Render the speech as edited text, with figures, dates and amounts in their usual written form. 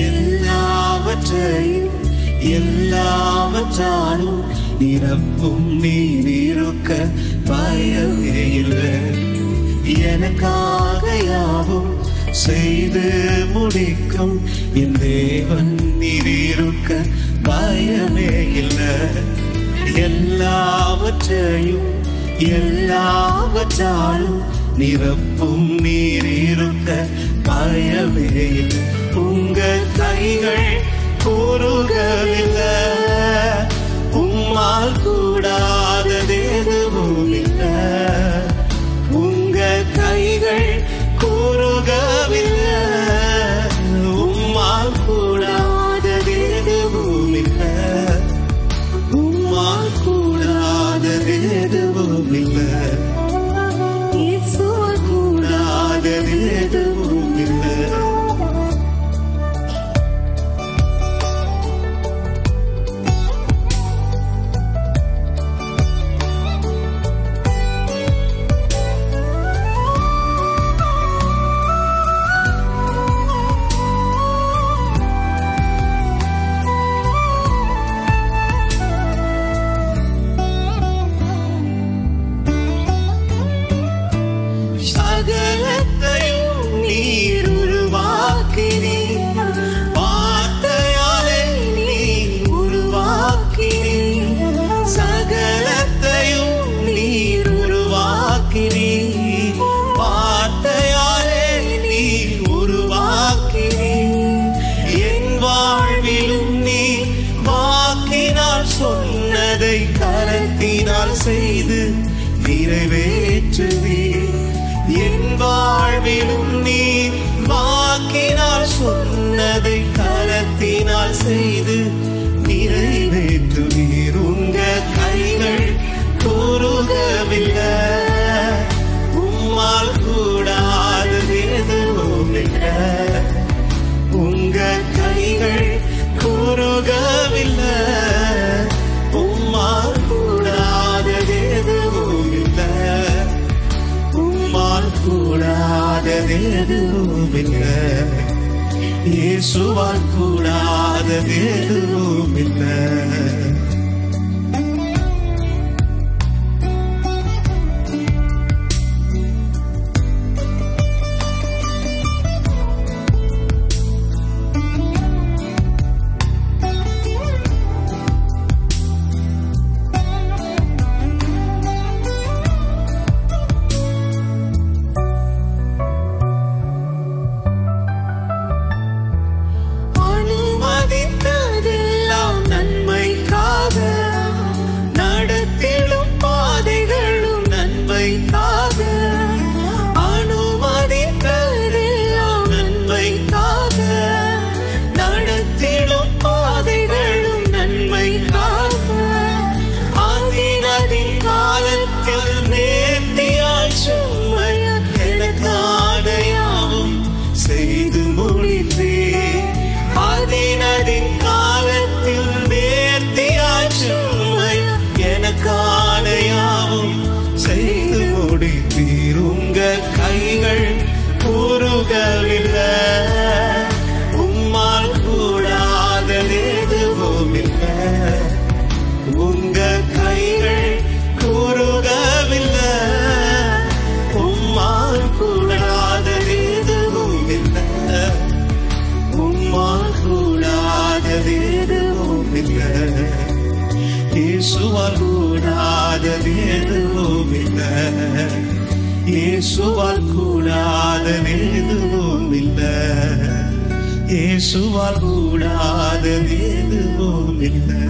எல்லாவற்றையும் எல்லாவற்றாலும் நிரப்பும் நீர் இருக்க பயமே இல்லை. எனக்காக யாவும் செய்து முடிக்கும் என் தேவன் நீர் இருக்க பயமே இல்லை. எல்லாவற்றையும் எல்லாவற்றாலும் நிரப்பும் நீர் இருக்க பயமே இல்லை. உங்க கைகள் கூறுகவில்லை, உம்மால் கூடாதது எதுவும் இல்லை. உங்க கைகள் கூறுகவில்லை, உம்மால் கூடாதது எதுவும் இல்லை. உம்மால் கூடாதது எதுவும் இல்லை. இயேசுவால் கூடாதது எதுவும் இல்லை. சகலத்தையும் நீர் உருவாக்கினீர், வார்த்தையாலே நீர் உருவாக்கினீர். சகலத்தையும் நீர் உருவாக்கினீர், வார்த்தையாலே நீர் உருவாக்கினீர். என் வாழ்விலும் நீர் வாக்கினால் சொன்னதை கரத்தினால் செய்து நிறைவேற்றுவீர். என் வாழ்விலும் நீர் வாக்கினால் சொன்னதை கரத்தினால் செய்து நிறைவேற்றுவீர். உங்க கைகள் கூறுகவில்லை, உம்மால் கூடாதது எதுவும் இல்லை. உங்க கைகள் கூறுகவில்லை, உம்மால் கூடாதது எதுவும் இல்லை. உம்மால் கூடாதது எதுவும் இல்லை. இயேசுவால் கூடாதது எதுவும் இல்லை. கைகள் கூறுகவில்லை, உம்மால் கூடாதது எதுவும் இல்லை. உங்க கைகள் கூறுகவில்லை, உம்மால் கூடாதது எதுவும் இல்லை. உம்மால் கூடாதது எதுவும் இல்லை. இயேசுவால் கூடாதது எதுவும் இல்லை. இயேசுவால் கூடாதது எதுவும் இல்லை. இயேசுவால் கூடாதது எதுவும் இல்லை.